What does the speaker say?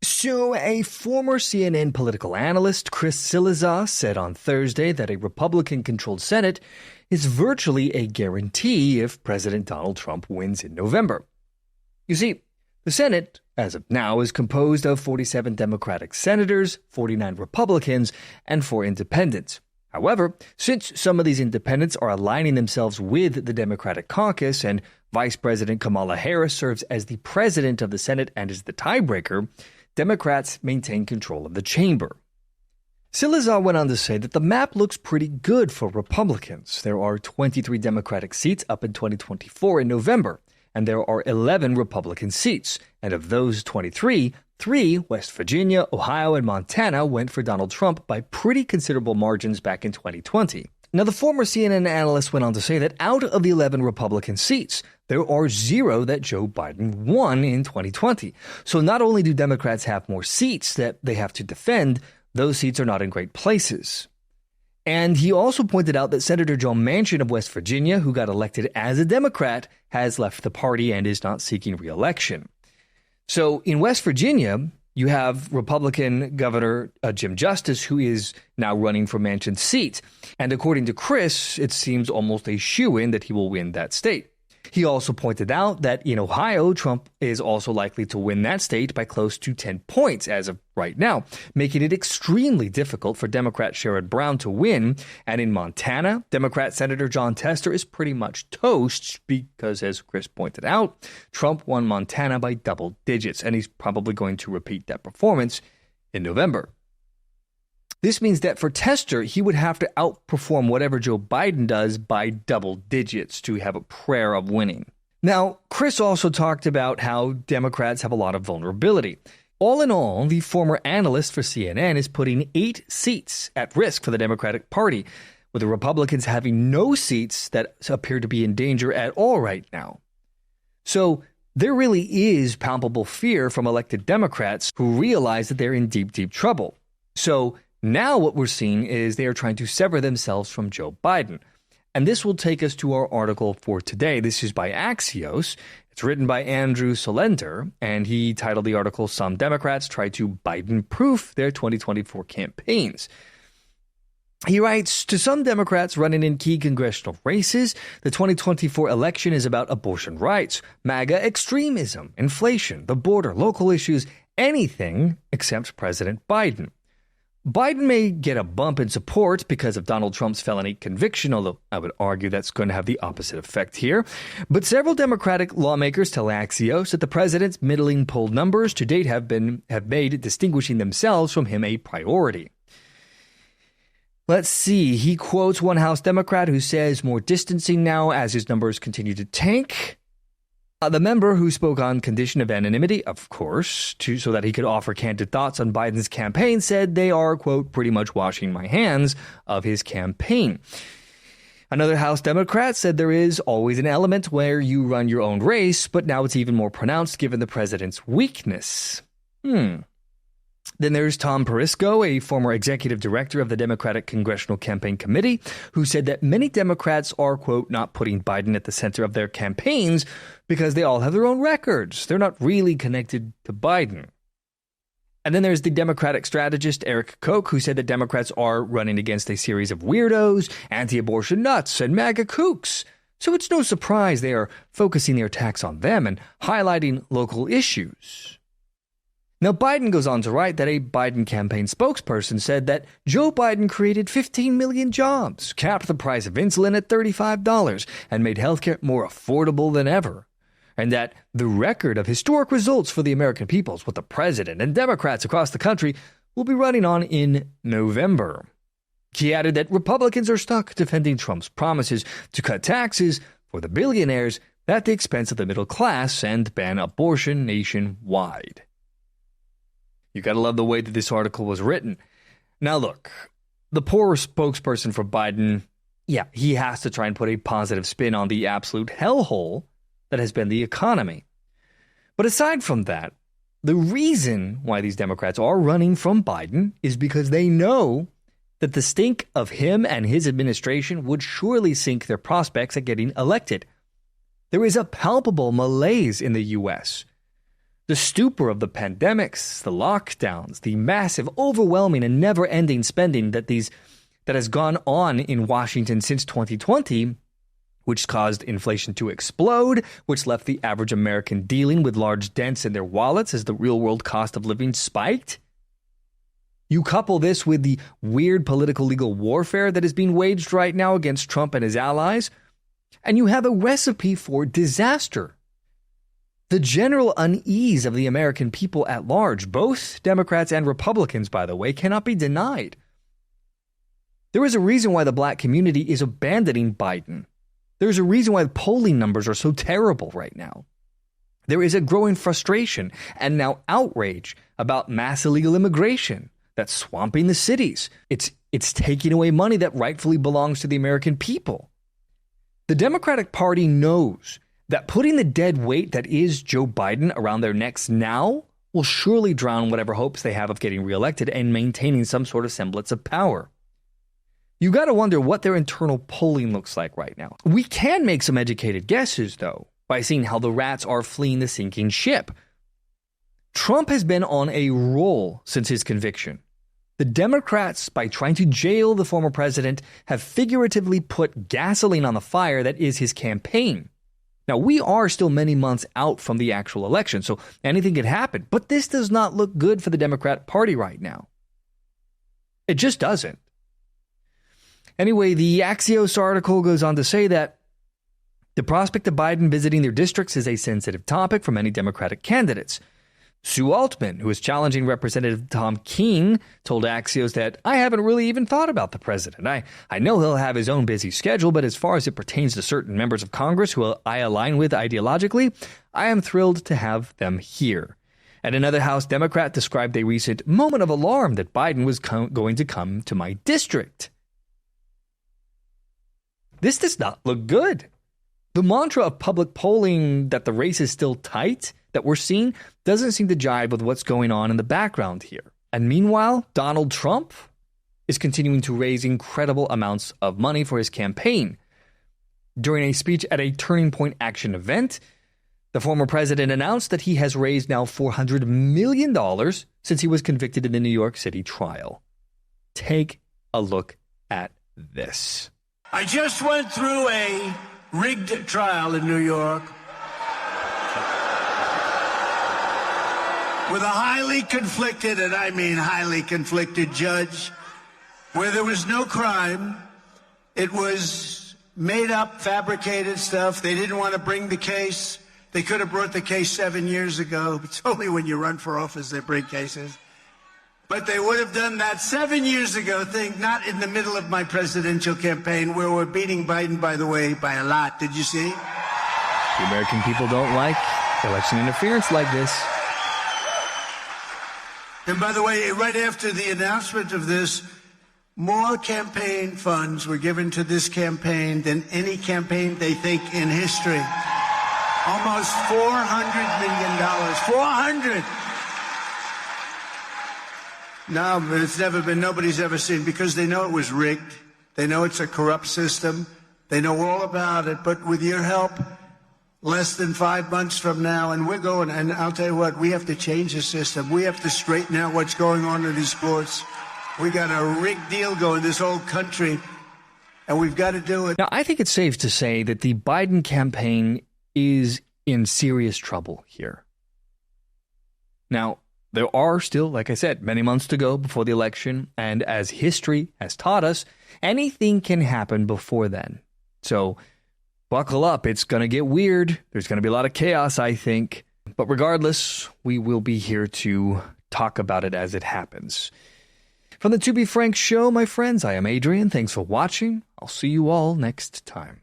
So, a former CNN political analyst, Chris Cillizza, said on Thursday that a Republican-controlled Senate is virtually a guarantee if President Donald Trump wins in November. You see, the Senate, as of now, is composed of 47 Democratic senators, 49 Republicans, and 4 independents. However, since some of these independents are aligning themselves with the Democratic caucus and Vice President Kamala Harris serves as the president of the Senate and is the tiebreaker, Democrats maintain control of the chamber. Cillizza went on to say that the map looks pretty good for Republicans. There are 23 Democratic seats up in 2024 in November, and there are 11 Republican seats. And of those 23, 3, West Virginia, Ohio, and Montana, went for Donald Trump by pretty considerable margins back in 2020. Now, the former CNN analyst went on to say that out of the 11 Republican seats, there are 0 that Joe Biden won in 2020. So not only do Democrats have more seats that they have to defend, those seats are not in great places. And he also pointed out that Senator Joe Manchin of West Virginia, who got elected as a Democrat, has left the party and is not seeking re-election. So in West Virginia, you have Republican Governor Jim Justice, who is now running for Manchin's seat. And according to Chris, it seems almost a shoo-in that he will win that state. He also pointed out that in Ohio, Trump is also likely to win that state by close to 10 points as of right now, making it extremely difficult for Democrat Sherrod Brown to win. And in Montana, Democrat Senator Jon Tester is pretty much toast because, as Chris pointed out, Trump won Montana by double digits, and he's probably going to repeat that performance in November. This means that for Tester, he would have to outperform whatever Joe Biden does by double digits to have a prayer of winning. Now, Chris also talked about how Democrats have a lot of vulnerability. All in all, the former analyst for CNN is putting 8 seats at risk for the Democratic Party, with the Republicans having no seats that appear to be in danger at all right now. So there really is palpable fear from elected Democrats who realize that they're in deep, deep trouble. So now what we're seeing is they are trying to sever themselves from Joe Biden. And this will take us to our article for today. This is by Axios. It's written by Andrew Solender, and he titled the article, "Some Democrats Try to Biden-Proof Their 2024 Campaigns." He writes, to some Democrats running in key congressional races, the 2024 election is about abortion rights, MAGA extremism, inflation, the border, local issues, anything except President Biden. Biden may get a bump in support because of Donald Trump's felony conviction, although I would argue that's going to have the opposite effect here. But several Democratic lawmakers tell Axios that the president's middling poll numbers to date have made distinguishing themselves from him a priority. Let's see. He quotes one House Democrat who says more distancing now as his numbers continue to tank. The member who spoke on condition of anonymity, of course, so that he could offer candid thoughts on Biden's campaign, said they are, quote, pretty much washing my hands of his campaign. Another House Democrat said there is always an element where you run your own race, but now it's even more pronounced given the president's weakness. Then there's Tom Perisco, a former executive director of the Democratic Congressional Campaign Committee, who said that many Democrats are, quote, not putting Biden at the center of their campaigns because they all have their own records. They're not really connected to Biden. And then there's the Democratic strategist Eric Koch, who said that Democrats are running against a series of weirdos, anti-abortion nuts, and MAGA kooks. So it's no surprise they are focusing their attacks on them and highlighting local issues. Now, Biden goes on to write that a Biden campaign spokesperson said that Joe Biden created 15 million jobs, capped the price of insulin at $35, and made healthcare more affordable than ever. And that the record of historic results for the American people is what the president and Democrats across the country will be running on in November. He added that Republicans are stuck defending Trump's promises to cut taxes for the billionaires at the expense of the middle class and ban abortion nationwide. You gotta love the way that this article was written. Now look, the poor spokesperson for Biden, he has to try and put a positive spin on the absolute hellhole that has been the economy. But aside from that, the reason why these Democrats are running from Biden is because they know that the stink of him and his administration would surely sink their prospects at getting elected. There is a palpable malaise in the U.S. The stupor of the pandemics, the lockdowns, the massive, overwhelming, and never-ending spending that has gone on in Washington since 2020, which caused inflation to explode, which left the average American dealing with large dents in their wallets as the real-world cost of living spiked. You couple this with the weird political legal warfare that is being waged right now against Trump and his allies, and you have a recipe for disaster. The general unease of the American people at large, both Democrats and Republicans, by the way, cannot be denied. There is a reason why the black community is abandoning Biden. There's a reason why the polling numbers are so terrible right now. There is a growing frustration and now outrage about mass illegal immigration that's swamping the cities. It's taking away money that rightfully belongs to the American people. The Democratic Party knows that putting the dead weight that is Joe Biden around their necks now will surely drown whatever hopes they have of getting reelected and maintaining some sort of semblance of power. You got to wonder what their internal polling looks like right now. We can make some educated guesses, though, by seeing how the rats are fleeing the sinking ship. Trump has been on a roll since his conviction. The Democrats, by trying to jail the former president, have figuratively put gasoline on the fire that is his campaign. Now, we are still many months out from the actual election, so anything could happen. But this does not look good for the Democrat Party right now. It just doesn't. Anyway, the Axios article goes on to say that the prospect of Biden visiting their districts is a sensitive topic for many Democratic candidates. Sue Altman, who is challenging Representative Tom Keene, told Axios that, "I haven't really even thought about the president. I know he'll have his own busy schedule, but as far as it pertains to certain members of Congress who I align with ideologically, I am thrilled to have them here." And another House Democrat described a recent moment of alarm that Biden was going to come to my district. This does not look good. The mantra of public polling that the race is still tight that we're seeing doesn't seem to jibe with what's going on in the background here. And meanwhile, Donald Trump is continuing to raise incredible amounts of money for his campaign. During a speech at a Turning Point Action event, the former president announced that he has raised now $400 million since he was convicted in the New York City trial. Take a look at this. I just went through a rigged trial in New York with a highly conflicted, and I mean highly conflicted, judge, where there was no crime. It was made up, fabricated stuff. They didn't want to bring the case. They could have brought the case 7 years ago. It's only when you run for office they bring cases. But they would have done that 7 years ago, not in the middle of my presidential campaign, where we're beating Biden, by the way, by a lot. Did you see? The American people don't like election interference like this. And by the way, right after the announcement of this, more campaign funds were given to this campaign than any campaign, they think, in history. Almost $400 million. 400! No, but it's never been, nobody's ever seen, because they know it was rigged. They know it's a corrupt system. They know all about it. But with your help, less than 5 months from now, and we're going, and I'll tell you what, we have to change the system. We have to straighten out what's going on in these sports. We got a rigged deal going, this whole country, and we've got to do it. Now, I think it's safe to say that the Biden campaign is in serious trouble here. Now, there are still, like I said, many months to go before the election, and as history has taught us, anything can happen before then. So buckle up. It's going to get weird. There's going to be a lot of chaos, I think. But regardless, we will be here to talk about it as it happens. From the To Be Frank show, my friends, I am Adrian. Thanks for watching. I'll see you all next time.